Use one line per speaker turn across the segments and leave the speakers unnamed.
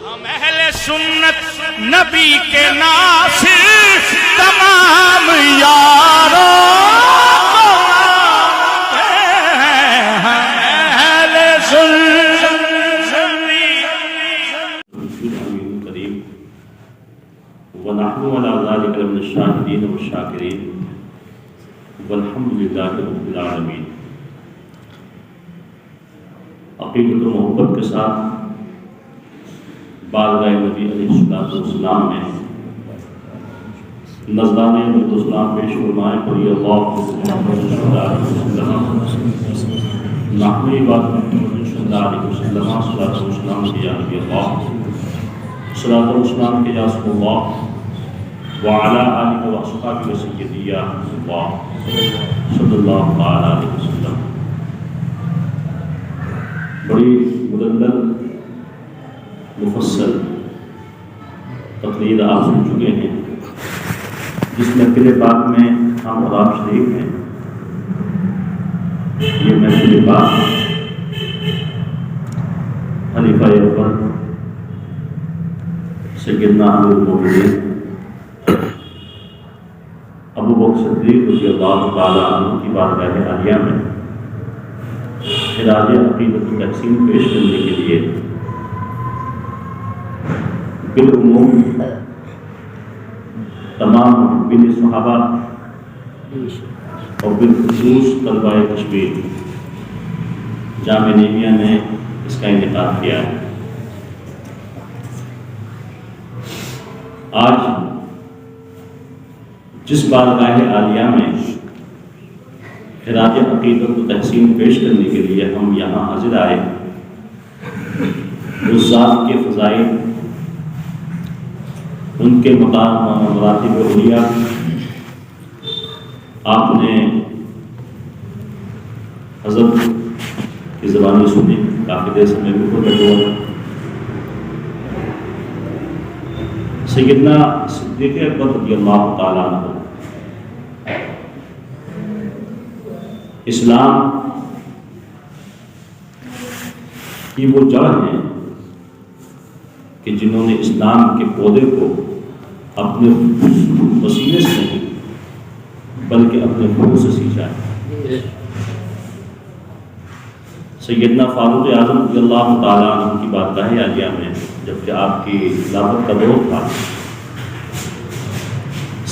ہم اہل سنت نبی کے ناصر تمام یاروں
ونحن على ذلك من الشاهدين والشاكرين والحمد لله رب العالمين۔ عقیدت و محبت کے ساتھ بارگاہ نبی علیہ السلام میں نذرانے درود و سلام پیش فرمائیں پڑھی اللہ صلی اللہ علیہ وسلم نحوی بات صلی اللہ علیہ وسلم صلاۃ و سلام کے یا نبی اللہ صلاۃ و سلام کے یا رسول اللہ وعلى آلہ و اصحابہ و سیدی یا اللہ صلی اللہ علیہ وسلم۔ بڑی مدلل مفصل تقریر آپ سن چکے ہیں، جس محفل پاک میں ہم اور آپ شریک ہیں۔ یہ محفل پاک خلیفہ اول سیدنا امیر المومنین ابو بکر صدیق رضی اللہ تعالیٰ عنہ کی بارگاہ عالیہ میں خراج عقیدت و تحسین پیش کرنے کے لیے بالعموم تمام محبین صحابہ اور بالخصوص طلبہ کشمیر جامعہ نعیمیہ نے اس کا انعقاد کیا ہے۔ آج جس بارگاہ عالیہ میں خراج عقیدت و تحسین پیش کرنے کے لیے ہم یہاں حاضر آئے، اس ذات کے فضائل، ان کے مقام مراتب علیہ آپ نے حضرت کی زبانی سنی، کافی دیر سے میں بھی خود بیٹھا ہوا۔ سیدنا صدیق اکبر رضی اللہ تعالیٰ عنہ اسلام کی وہ جڑ ہیں کہ جنہوں نے اسلام کے پودے کو اپنے وسیلے سے نہیں بلکہ اپنے خون سے سینچا ہے۔ سیدنا فاروق اعظم رضی اللہ تعالیٰ عنہ کی بارگاہ عالیہ میں جبکہ آپ کی خلافت کا دور تھا،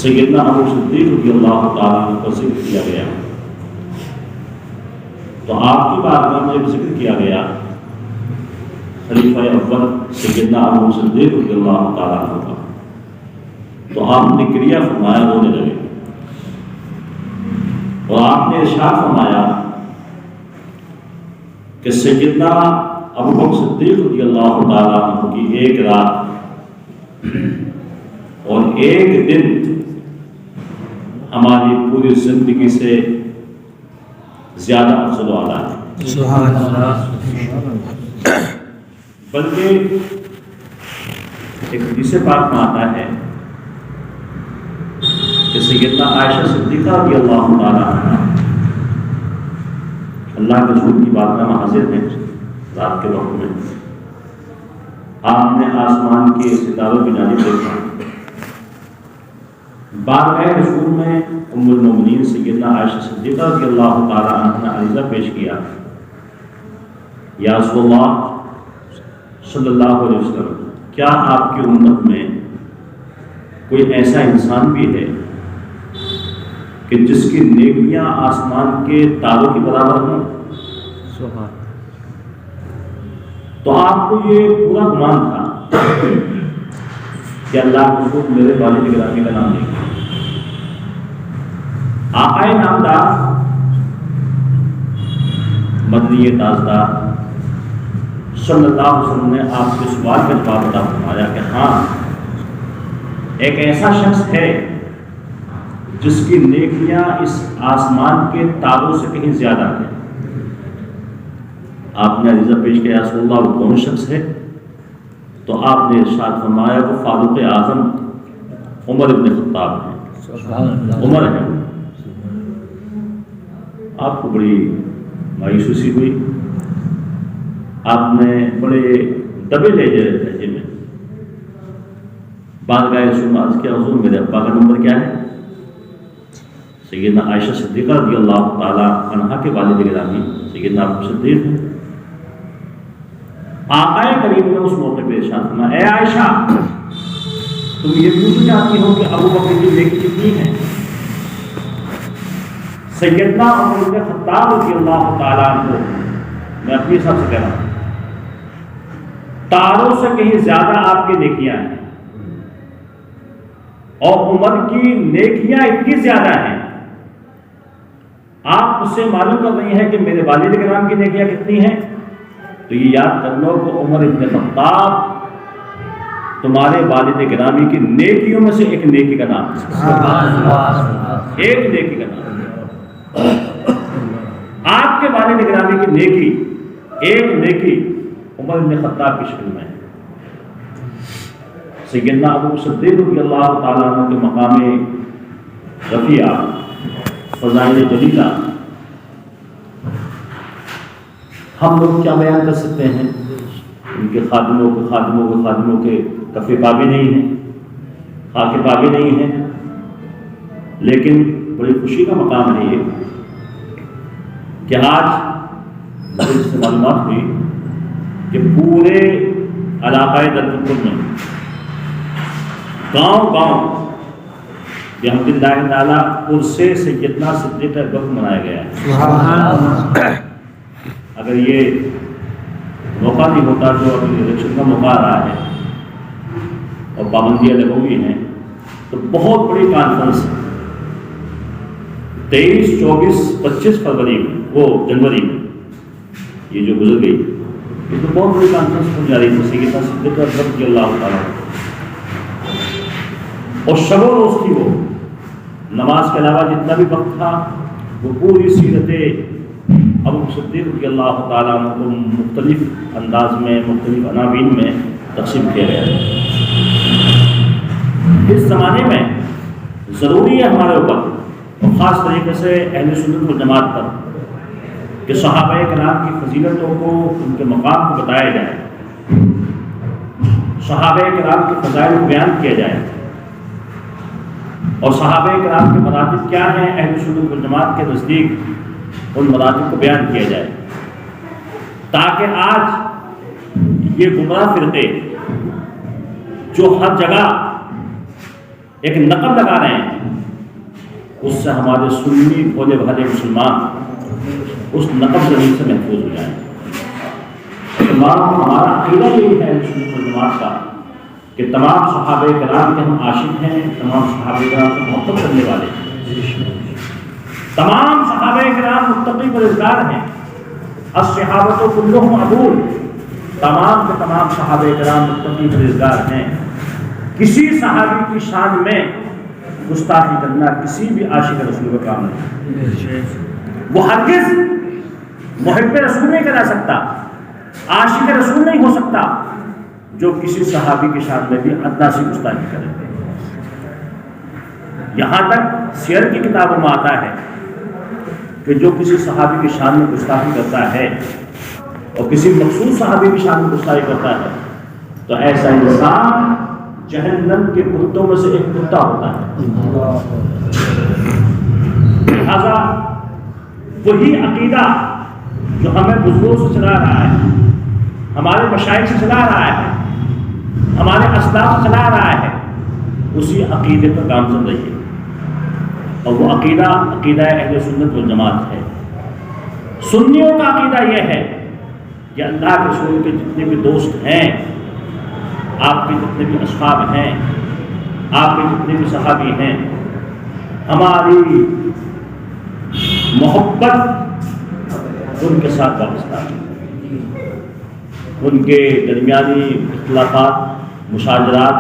سیدنا ابو صدیق رضی اللہ تعالیٰ عنہ کا ذکر کیا گیا، تو آپ کی بارگاہ میں جب ذکر کیا گیا خلیفہ اول سیدنا ابو صدیق رضی اللہ تعالیٰ عنہ کا، تو آپ نے کریا فرمایا، رونے لگے، اور آپ نے ارشاد فرمایا کہ سیدنا ابو بکر صدیق رضی اللہ تعالیٰ عنہ کی ایک رات اور ایک دن ہماری پوری زندگی سے زیادہ افضل و اعلیٰ ہے۔ سبحان اللہ۔ بلکہ ایک حدیث پاک میں آتا ہے کہ سیدنا عائشہ صدیقہ رضی اللہ تعالیٰ عنہ اللہ کے رسول کی بارگاہ میں حاضر ہیں رات کے وقت میں، آپ نے آسمان کے ستاروں کی جانب دیکھا، بارگاہ رسول میں ام المومنین سیدنا عائشہ صدیقہ رضی اللہ تعالیٰ عنہ نے عریضہ پیش کیا، یا رسول اللہ صلی اللہ علیہ وسلم، کیا آپ کی امت میں کوئی ایسا انسان بھی ہے کہ جس کی نیکیاں آسمان کے تاروں کی برابر ہوں؟ تو آپ کو یہ پورا گمان تھا کہ اللہ کے رسول میرے والد گرامی کا نام نہیں، آقا نامدار مدنی تاجدار صلی اللہ علیہ وسلم نے آپ کے سوال کا جواب عطا فرمایا کہ ہاں، ایک ایسا شخص ہے جس کی نیکیاں اس آسمان کے تاروں سے کہیں زیادہ ہیں۔ آپ نے عریضہ پیش کیا، یا رسول اللہ وہ کون شخص ہے؟ تو آپ نے ارشاد فرمایا وہ فاروق اعظم عمر ابن خطاب ہیں، عمر ہے۔ آپ کو بڑی مایوسی ہوئی، آپ نے بڑے دبے لہجے میں بارگاہ رسول میں عرض کیا حضور میرے ابا کا نمبر کیا ہے؟ سیدنا عائشہ صدیقہ رضی اللہ تعالیٰ عنہا کے والد گرامی سیدنا ابو صدیق ہیں۔ آقا کریم نے اس موقع پہ ارشاد فرمایا، اے عائشہ تم یہ پوچھنا چاہتی ہو کہ ابو بکر کی نیکی کتنی ہے؟ سیدنا عمر بن خطاب رضی اللہ تعالیٰ عنہ، میں اپنی حساب سے کہہ رہا ہوں، تاروں سے کہیں زیادہ آپ کی نیکیاں ہیں، اور عمر کی نیکیاں اتنی زیادہ ہیں، آپ اس سے معلوم کر رہی ہیں کہ میرے والد کرام کی نیکیاں کتنی ہیں، تو یہ یاد کر لو کہ عمر بن خطاب تمہارے والد گرامی کی نیکیوں میں سے ایک نیکی کا نام ہے، ایک نیکی کا نام ہے۔ آپ کے والد گرامی کی نیکی، ایک نیکی عمر بن خطاب کی شکل میں ہے۔ سیدنا ابو صدیق رضی اللہ تعالیٰ عنہ کے مقام رفیع، فضائل جلیلہ، ہم لوگ کیا بیان کر سکتے ہیں؟ ان کے خادموں کے کفے پابے نہیں ہیں، خاکے پابے نہیں ہیں، لیکن بڑی خوشی کا مقام ہے یہ کہ آج مجھے اس سے معلومات ہوئی کہ پورے علاقۂ درکپور میں گاؤں بحمد اللہ تعالیٰ عرصے سیدنا صدیق اکبر کو منایا گیا ہے۔ اگر یہ موقع نہیں ہوتا جو ابھی الیکشن کا موقع آ رہا ہے اور پابندیاں لگی ہوئی ہیں، تو بہت بڑی کانفرنس 23، 24، 25 فروری میں، وہ جنوری میں یہ جو گزر گئی، یہ تو بہت بڑی کانفرنس ہونے جا رہی تھی سیدنا صدیق اکبر رضی اللہ تعالیٰ، اور شب و روز تھی وہ، نماز کے علاوہ جتنا بھی وقت تھا وہ پوری سیرت ابو صدیق رضی اللہ تعالیٰ عنہ کو مختلف انداز میں، مختلف عناوین میں تقسیم کیا گیا ہے۔ اس زمانے میں ضروری ہے ہمارے اوپر، اور خاص طریقے سے اہل سنت والجماعت پر، کہ صحابہ کرام کی فضیلتوں کو، ان کے مقام کو بتایا جائے، صحابہ کرام کے فضائل کو بیان کیا جائے، اور صحابہ کرام کے مراتب کیا ہیں اہل سنت والجماعت کے نزدیک، ان مراتب کو بیان کیا جائے، تاکہ آج یہ گمراہ فرقے جو ہر جگہ ایک نقب لگا رہے ہیں، اس سے ہمارے سنی بھولے بھالے مسلمان اس نقب زمین سے محفوظ ہو جائیں۔ ہمارا عقیدہ یہی ہے سنت والجماعت کا کہ تمام صحابہ کرام کے ہم عاشق ہیں، تمام صحابہ کرام سے محبت کرنے والے ہیں، تمام صحابہ کرام متقی پرہیزگار ہیں، الصحابۃ کلھم عدول، تمام کے تمام صحابہ کرام متقی پرہیزگار ہیں۔ کسی صحابی کی شان میں گستاخی کرنا کسی بھی عاشق رسول کا کام نہیں، وہ ہرگز محب رسول نہیں کرا سکتا، عاشق رسول نہیں ہو سکتا جو کسی صحابی کی شان میں بھی ادنا سی گستاخی کرے۔ یہاں تک سیر کی کتابوں میں آتا ہے کہ جو کسی صحابی کی شان میں گستاخی کرتا ہے اور کسی مخصوص صحابی کی شان میں گستاخی کرتا ہے تو ایسا انسان جہنم کے کتوں میں سے ایک کتا ہوتا ہے۔ لہذا وہی عقیدہ جو ہمیں بزرگوں سے چلا رہا ہے، ہمارے مشائخ سے چلا رہا ہے، ہمارے اسلاف سے چلا رہا ہے، اسی عقیدے پر کام چل رہی ہے، اور وہ عقیدہ اہل سنت والجماعت ہے۔ سنیوں کا عقیدہ یہ ہے کہ اللہ کے رسول کے جتنے بھی دوست ہیں، آپ کے جتنے بھی اصحاب ہیں، آپ کے جتنے بھی صحابی ہیں، ہماری محبت ان کے ساتھ وابستہ ہے۔ ان کے درمیانی اختلافات، مشاجرات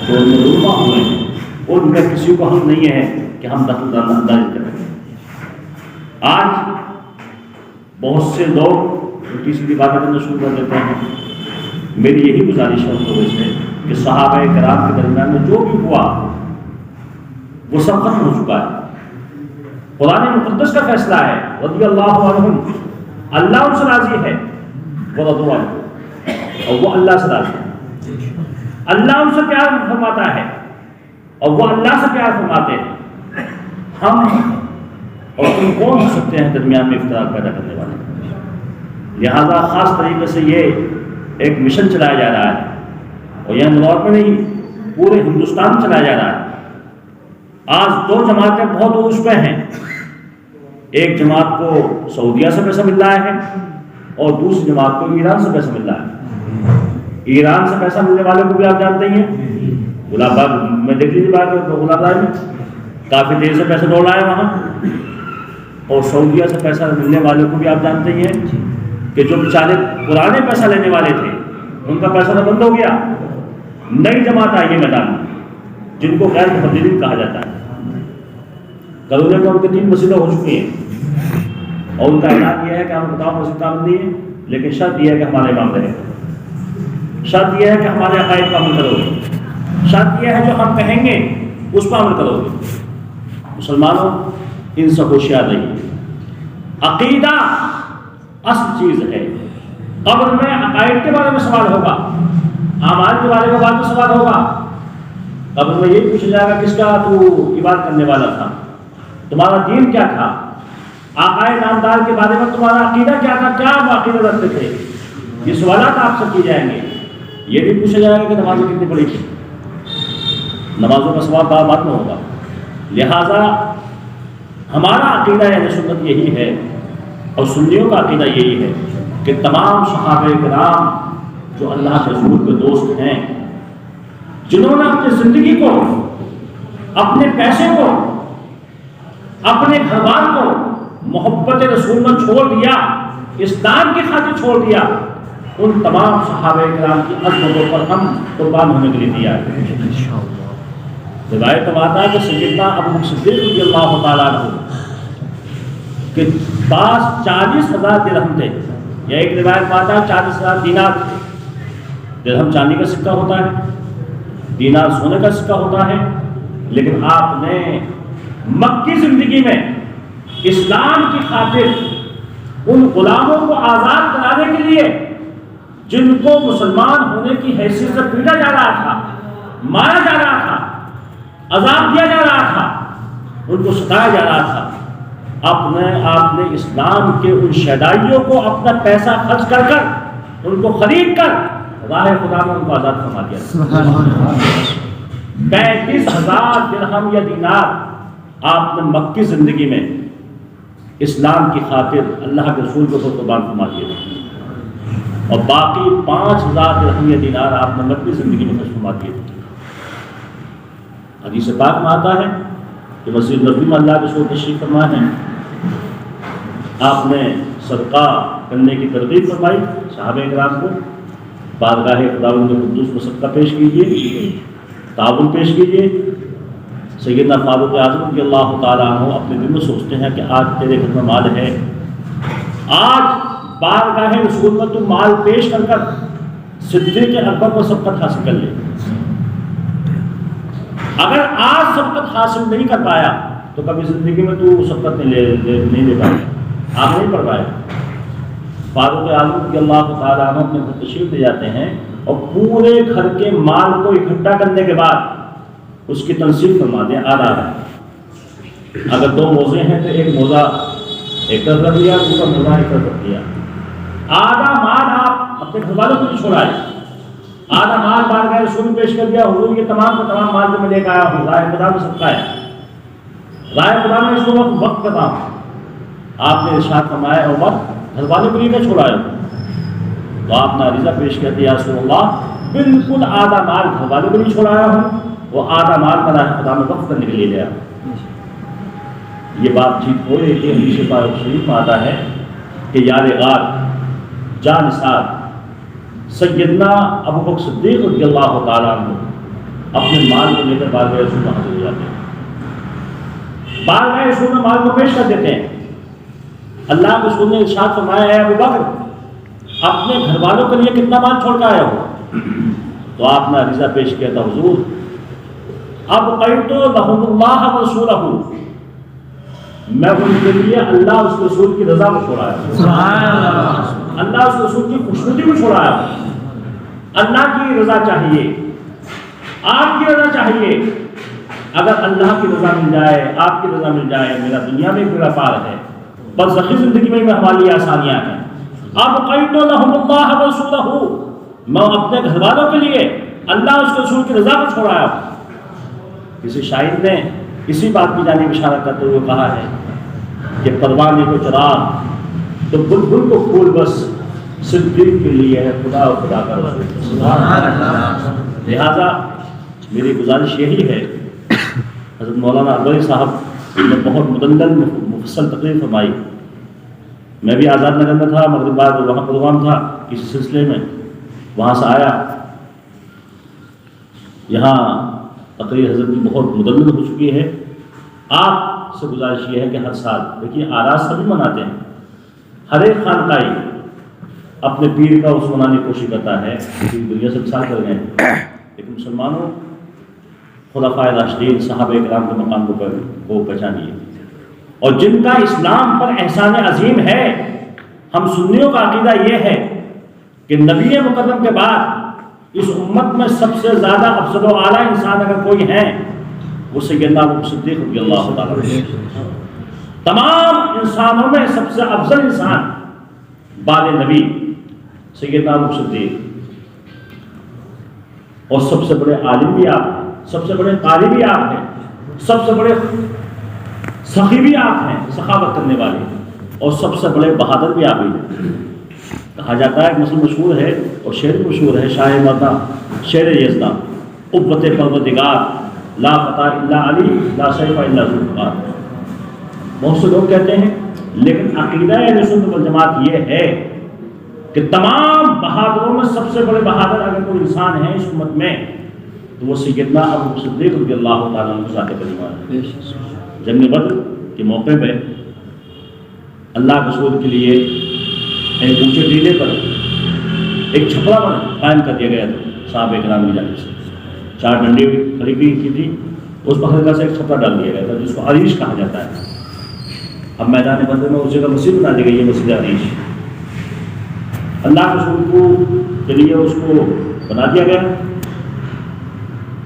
جو ان میں رونما ہوئے ہیں، ان میں کسی کو حق نہیں ہے کہ ہم دخل اندازی کریں۔ آج بہت سے لوگ الٹی سیدھی باتیں کرنا شروع کر دیتے ہیں۔ میری یہی گزارش ہے ان سے کہ صحابہ کرام کے درمیان میں جو بھی ہوا وہ سب ختم ہو چکا ہے۔ قرآن مقدس کا فیصلہ ہے رضی اللہ عنہم، اللہ ان سے راضی ہے، ورضوا عنہ، اور وہ اللہ سے راضی ہے۔ اللہ ان سے پیار فرماتا ہے اور وہ اللہ سے پیار فرماتے ہیں. ہم اور تم کون ہو سکتے ہیں درمیان میں اختلاف پیدا کرنے والے؟ لہذا خاص طریقے سے یہ ایک مشن چلایا جا رہا ہے اور یہ اندور میں نہیں پورے ہندوستان میں چلایا جا رہا ہے. آج دو جماعتیں بہت عروج پہ ہیں. ایک جماعت کو سعودیہ سے پیسہ مل رہا ہے اور دوسری جماعت کو ایران سے پیسہ مل رہا ہے. ایران سے پیسہ ملنے والے کو بھی آپ جانتے ہیں, گلاب باغ میں دیکھ لیجیے بات گلاب باغ میں کافی دیر سے پیسہ ڈول رہا ہے وہاں. اور سعودیہ سے پیسہ ملنے والے کو بھی آپ جانتے ہیں کہ جو بیچارے پرانے پیسہ لینے والے تھے ان کا پیسہ تو بند ہو گیا. نئی جماعت آئی ہے میدان میں جن کو غیر متدین کہا جاتا ہے. کرونے میں ان کے 3 مسجدیں ہو چکی ہیں اور ان کا اعلان یہ ہے کہ ہم بتاؤ مسجد تعمیر ہے لیکن شرط یہ ہے کہ ہمارے امام رہے, شرط یہ ہے کہ ہمارے عقائد پر عمل کرو گے, شرط یہ ہے جو ہم کہیں گے اس پر عمل کرو گے. مسلمانوں ان سے ہوشیار رہیے. عقیدہ اصل چیز ہے. قبر میں عقائد کے بارے میں سوال ہوگا, اعمال کے بارے میں بعد میں سوال ہوگا. قبر میں یہ پوچھا جائے گا کس کا تو عبادت کرنے والا تھا, تمہارا دین کیا تھا, آقائے نامدار کے بارے میں تمہارا عقیدہ کیا تھا, کیا وہ عقیدہ رکھتے تھے. یہ سوالات آپ سے کی جائیں گے. یہ بھی پوچھا جائے گا کہ نمازیں کتنی پڑھی تھی, نمازوں کا سوال بعد میں ہوگا. لہذا ہمارا عقیدہ اہل سنت یہی ہے اور سنیوں کا عقیدہ یہی ہے کہ تمام صحابہ کرام جو اللہ کے رسول کے دوست ہیں, جنہوں نے اپنی زندگی کو, اپنے پیسے کو, اپنے گھر بار کو محبت رسول میں چھوڑ دیا, اسلام کی خاطر چھوڑ دیا, ان تمام صحابہ کرام کی عظمتوں پر ہم قربان ہونے کے لیے تیار ہیں. روایت میں آتا ہے کہ سیدنا ابو بکر صدیق رضی اللہ تعالیٰ عنہ کہ پاس 40,000 درہم تھے, یا ایک روایت میں آتا ہے 40,000 دینار تھے. درہم چاندی کا سکہ ہوتا ہے, دینار سونے کا سکہ ہوتا ہے. لیکن آپ نے مکی زندگی میں اسلام کی خاطر ان غلاموں کو آزاد کرانے کے لیے جن کو مسلمان ہونے کی حیثیت سے پیٹا جا رہا تھا, مارا جا رہا تھا, عذاب دیا جا رہا تھا, ان کو ستایا جا رہا تھا, آپ نے اسلام کے ان شہدائیوں کو اپنا پیسہ خرچ کر کر ان کو خرید کر راہ خدا میں ان کو آزاد فرما دیا. 35,000 درہم یا دینار آپ نے مکی زندگی میں اسلام کی خاطر اللہ کے رسول کو قربان فرما دیے, اور باقی 5,000 درہم یا دینار آپ نے مکی زندگی میں خرچ فرما دیے. حدیث پاک میں آتا ہے کہ مسجد نبوی میں اللہ کے رسول تشریف فرما ہے, آپ نے صدقہ کرنے کی ترغیب فرمائی صحابہ کرام کو. بارگاہ خداوند قدوس میں صدقہ پیش کیجیے, تعاون پیش کیجیے. سیدنا فاروق اعظم رضی اللہ تعالیٰ عنہ اپنے دل میں سوچتے ہیں کہ آج تیرے گھر میں مال ہے, آج بارگاہ رسول میں تو مال پیش کر کر صدیق اکبر کو سبقت حاصل کر لے. اگر آج سبقت حاصل نہیں کر پایا تو کبھی زندگی میں تو سبقت نہیں لے پایا, آگے نہیں پڑھ پایا. فاروق اعظم رضی اللہ تعالیٰ عنہ اپنے گھر تشریف لے جاتے ہیں اور پورے گھر کے مال کو اکٹھا کرنے کے بعد اس کی تنصیب فرما دیں آدھا. اگر 2 موزے ہیں تو ایک موزہ ایک طرف رکھ دیا, دوسرا موزہ ایک طرف رکھ دیا. آدھا مال آپ اپنے گھر والوں کو بھی چھوڑائے, آدھا مال بارگاہ رسول میں پیش کر دیا. حضور یہ تمام کا تمام مال جو میں لے کے آیا ہوں رائے خدا میں صدقہ ہے, رائے خدا میں اس کو وقت کا کام. آپ نے ارشاد فرمایا اور وقت گھر والوں کے لیے کیا چھوڑایا؟ تو آپ نے عریضہ پیش کیا یا رسول اللہ بالکل آدھا مال گھر والوں کے لیے چھوڑایا ہوں, وہ آدھا مال میں رائے خدا میں وقف کرنے کے لیے لیا. یہ بات چیت ہو رہی تھی. حدیث پاک شریف میں آتا ہے کہ یار غار جان نثار سیدنا ابو بکر صدیق رضی اللہ تعالیٰ عنہ اپنے مال کو لے کر بارگاہ رسول میں حاضر ہو جاتے ہیں, بارگاہ رسول میں مال کو پیش کر دیتے ہیں. اللہ کے رسول نے ارشاد فرمایا ہے ابو بکر اپنے گھر والوں کے لیے کتنا مال چھوڑ کر آئے ہو؟ تو آپ نے عریضہ پیش کیا تھا حضور اب قیتو لہم اللہ و رسولہ, میں ان کے لیے اللہ اس کے رسول کی رضا کو چھوڑایا ہوں, اللہ اس کے رسول کی خوشنودی کو چھوڑایا ہوں. اللہ کی رضا چاہیے, آپ کی رضا چاہیے. اگر اللہ کی رضا مل جائے، آپ کی رضا مل جائے، میرا دنیا میں بیڑا پار ہے، برزخی زندگی میں ہماری آسانیاں ہیں. اب قیت لہم اللہ ورسولہ، میں اپنے گھر والوں کے لیے اللہ اس کے رسول کی رضا کو چھوڑایا. کسی شاعر نے اسی بات کی جانب اشارہ کرتے ہوئے کہا ہے کہ پروانے کو چراغ تو بلبل کو پھول، بس صدیق کے لیے ہے خدا و خدا کا رسول. سبحان اللہ. لہذا میری گزارش یہی ہے، حضرت مولانا اکبری صاحب نے بہت مدلل مفصل تقریر فرمائی. میں بھی آزاد نگر میں تھا، مغرب بعد وہاں پروگرام تھا کسی سلسلے میں، وہاں سے آیا. یہاں تقریر حضرت کی بہت مدلل ہو چکی ہے. آپ سے گزارش یہ ہے کہ ہر سال دیکھیے آراز سبھی مناتے ہیں، ہر ایک خانقاہی اپنے پیر کا اس منانے کی کوشش کرتا ہے، دنیا سے مثال کر گئے ہیں. لیکن مسلمانوں خلفائے راشدین صحابہ کرام کے مقام کو پہچانیے، اور جن کا اسلام پر احسان عظیم ہے. ہم سنیوں کا عقیدہ یہ ہے کہ نبی مقدم کے بعد اس امت میں سب سے زیادہ افضل و اعلیٰ انسان اگر کوئی ہے وہ سیدنا ابو صدیق رضی اللہ تعالیٰ عنہ. تمام انسانوں میں سب سے افضل انسان بعد نبی سیدنا ابو صدیق، اور سب سے بڑے عالم بھی آپ ہیں، سب سے بڑے قاری بھی آپ ہیں، سب سے بڑے سخی بھی آپ ہیں، سخاوت کرنے والے، اور سب سے بڑے بہادر بھی آپ ہی ہیں. کہا جاتا ہے، مثل مشہور ہے اور شعر مشہور ہے، شاعر مردہ شعر یزداں، قوت پروردگار لا فتح الا علی لا سیف الا ذوالفقار. بہت سے لوگ کہتے ہیں، لیکن عقیدہ اہل سنت والجماعت یہ ہے کہ تمام بہادروں میں سب سے بڑے بہادر اگر کوئی انسان ہے اس امت میں تو وہ سیدنا ابو صدیق رضی اللہ تعالیٰ عنہ ذات کریمہ ہے. جنگ بدر کے موقع پہ اللہ کے رسول کے لیے ایک اونچے ٹیلے پر ایک چھپرا قائم کر دیا گیا تھا صحابہ کرام کی جانب سے. 4 ڈنڈی کھڑی کی تھی، اس پر ہلکا سے ایک چھپرا ڈال دیا گیا تھا جس کو عریش کہا جاتا ہے. اب میدان بدر میں اس جگہ مسجد بنا دی گئی ہے، مسجد عریش. اللہ کے رسول کے لیے اس کو بنا دیا گیا.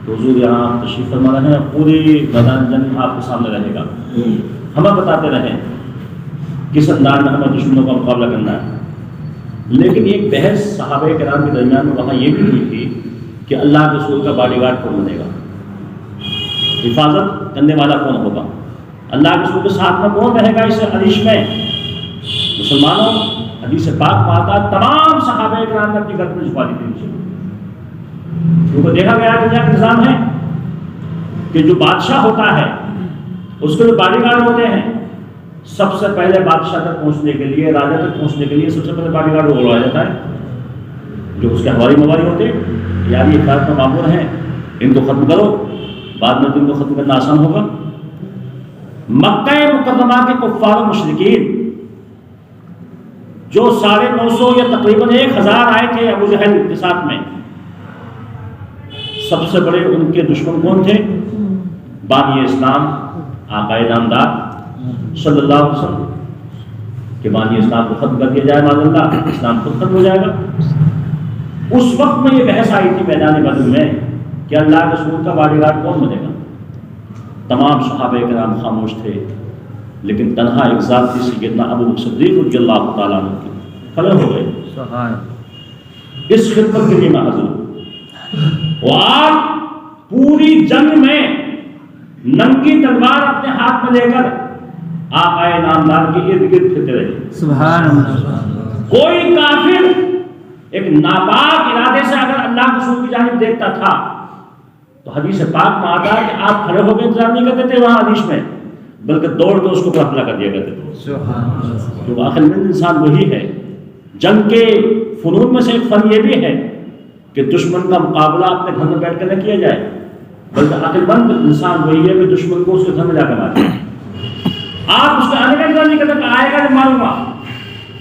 تو حضور یہاں تشریف فرما رہے ہیں، پوری میدان جنگ آپ کے سامنے رہے گا. ہمیں بتاتے رہیں کس انداز میں ہمیں دشمنوں کا مقابلہ کرنا ہے. لیکن ایک بحث صحابہ کرام کے درمیان میں وہاں یہ بھی ہوئی تھی کہ اللہ کے رسول کا باڈی گارڈ کون بنے گا، حفاظت کرنے والا کون ہوگا، اللہ کے رسول کے ساتھ میں کون رہے گا اس عریش میں. مسلمانوں حدیث پاک پاتا تمام صحابہ کرام نے اپنی گردن چھپا دی تھی، کیونکہ دیکھا گیا دنیا کا نظام ہے کہ جو بادشاہ ہوتا ہے اس کے جو باڈی گارڈ ہوتے ہیں، سب سے پہلے بادشاہ تک پہنچنے کے لیے، راجا تک پہنچنے کے لیے سب سے پہلے باڈی گارڈ اڑایا جاتا ہے. جو اس کے ہماری مواری ہوتے ہیں یار یہ حفاظت میں معمور ہیں، ان کو ختم کرو، بعد میں ان کو ختم کرنا آسان ہوگا. مکہ مکرمہ کے کفار و مشرکین جو 950 یا تقریباً 1000 آئے تھے ابو جہل کے ساتھ میں، سب سے بڑے ان کے دشمن کون تھے؟ بانی اسلام آقا نامدار صلی اللہ علیہ وسلم کہ بانی اسلام کو ختم کر دیا جائے، معاذ اللہ اسلام خود ختم ہو جائے گا. اس وقت میں یہ بحث آئی تھی میدان بدر میں کہ اللہ کے رسول کا باڈی گارڈ کون بنے گا. تمام صحابہ کرام خاموش تھے، لیکن تنہا ایک ذات تھی سیدنا ابو صدیق رضی اللہ تعالیٰ عنہ کی، کھڑے ہو گئے اس خدمت کے لیے میں حاضر ہوں. وہ آپ پوری جنگ میں ننگی تلوار اپنے ہاتھ میں لے کر آقا نامدار کے ارد گرد پھرتے رہے. سبحان اللہ. کوئی کافر ایک ناپاک ارادے سے اگر اللہ کے رسول کی جانب دیکھتا تھا تو حدیث پاک میں آتا ہے کہ آپ کھڑے ہو کے انتظار نہیں کرتے تھے وہاں حدیث میں، بلکہ دوڑ کے اس کو حملہ کر دیا کرتے تھے. کیونکہ آخر میں انسان وہی ہے. جنگ کے فنون میں سے ایک فن یہ بھی ہے کہ دشمن کا مقابلہ اپنے گھر میں بیٹھ کر نہ کیا جائے، بلکہ عقل مند انسان وہی ہے کہ دشمن کو اس کے گھر میں جا کر مارے. آپ اس کا آنے کا انتظار نہیں کرتے کہ آئے گا جب معلوم ہوا.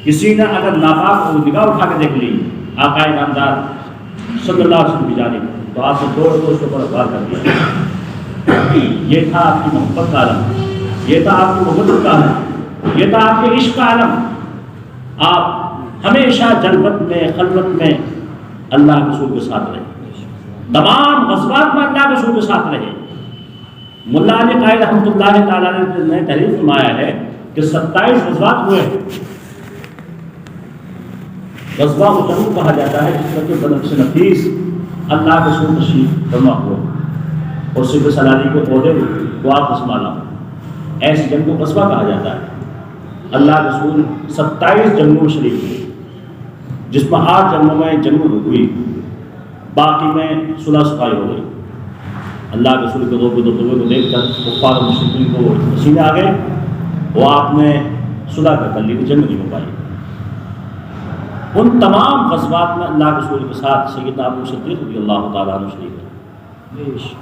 کسی نے اگر ناپاک نگاہ اٹھا کے دیکھ لی آقا نامدار صلی اللہ علیہ وسلم کی جانب تو آپ نے دوڑ کو اس کے اوپر وار کر دیا. یہ تھا آپ کی محبت کا عالم، یہ تھا آپ کی محبت کا عالم، یہ تھا آپ کے عشق کا عالم. آپ ہمیشہ جلوت میں خلوت میں اللہ کے رسول کے ساتھ رہے. تمام غزوات میں اللہ کے رسول کے ساتھ رہے۔ ملا علی قائد رحمۃ اللہ تعالیٰ نے تحریر فرمایا ہے کہ 27 غزوات ہوئے۔ غزوہ جنگ کہا جاتا ہے جس کا کہ بنفس نفیس اللہ کے رسول تشریف فرما ہوا اور صرف سلاری کے عہدے کو آپ سنبھالا، ایسی جنگ کو غزوہ کہا جاتا ہے۔ اللہ کے رسول 27 جنگوں میں شریک ہوئے، جس میں 8 جنگوں میں جنگ ہوئی، باقی میں صلح صفائی ہو گئی۔ اللہ کے رسول کے دو کو دیکھ کر کفار و مشرکین کو پسینے آ گئے، وہ آپ نے صلح کر لی، جنگ نہیں ہو پائی۔ ان تمام غزوات میں اللہ کے رسول کے ساتھ سیدنا ابو صدیق رضی اللہ تعالیٰ عنہ شریک ہے۔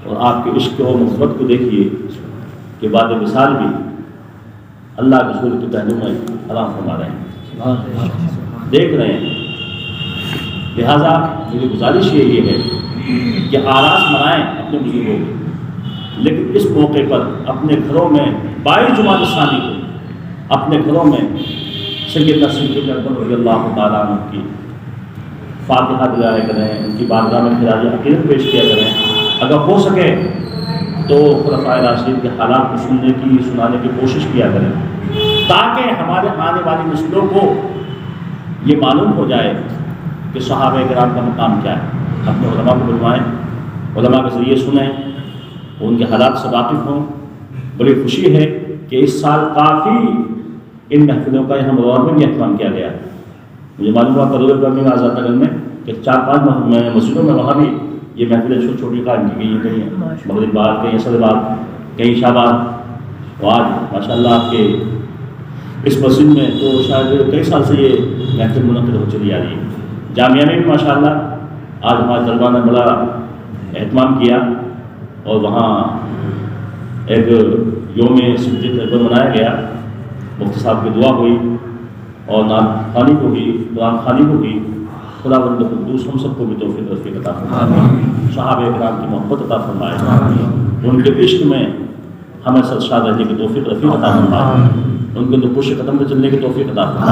اور آپ کے عشق و محبت کو دیکھیے کہ بعد وصال بھی اللہ کے رسول کے پہلو میں آرام فرما رہے ہیں، دیکھ رہے ہیں۔ لہٰذا میری گزارش یہ ہے کہ آراس منائیں اپنے بزرگوں کو، لیکن اس موقع پر اپنے گھروں میں 22 جمادی الثانی کو اپنے گھروں میں سیدنا صدیق اکبر رضی اللہ تعالیٰ عنہ کی فاتحہ دلایا کریں، ان کی بارگاہ میں خراج عقیدت پیش کیا کریں۔ اگر ہو سکے تو خلفائے راشدین کے حالات کو سنانے کی کوشش کیا کریں، تاکہ ہمارے آنے والی نسلوں کو یہ معلوم ہو جائے کہ صحابہ کرام کا مقام کیا ہے۔ اپنے علماء کو بلوائیں، علماء کے ذریعے سنیں، ان کے حالات سے واقف ہوں۔ بڑی خوشی ہے کہ اس سال کافی ان محفلوں کا یہاں مدور میں بھی اہتمام کیا گیا ہے۔ مجھے معلوم ہوا کدور میں آزاد نگر میں کہ 4-5 مسجدوں میں وہاں بھی یہ محفلیں چھوٹی چھوٹی قائم کی گئی ہیں، کہیں مغرب بعد، کہیں اصل بعد، کہیں شاباد۔ اور آج ماشاء اللہ آپ کے اس مسجد میں تو شاید کئی سال سے یہ محفل منعقد ہو چلی آ رہی ہے۔ جامعہ میں بھی ماشاء اللہ آج ہمارے طلباء نے بڑا اہتمام کیا اور وہاں ایک یوم صدیق اکبر منایا گیا۔ مفتی صاحب کی دعا ہوئی اور نعت خوانی کو بھی، قرآن خوانی کو بھی۔ خدا بند قدوس ہم سب کو بھی توفیق عطا فرمائے، صحابہ کرام کی محبت عطا فرمائے، ان کے عشق میں ہمیں سرشار رہنے کی توفیق عطا فرمائے، ان کے پوش قدم میں چلنے کی توفیق عطا فرمائے۔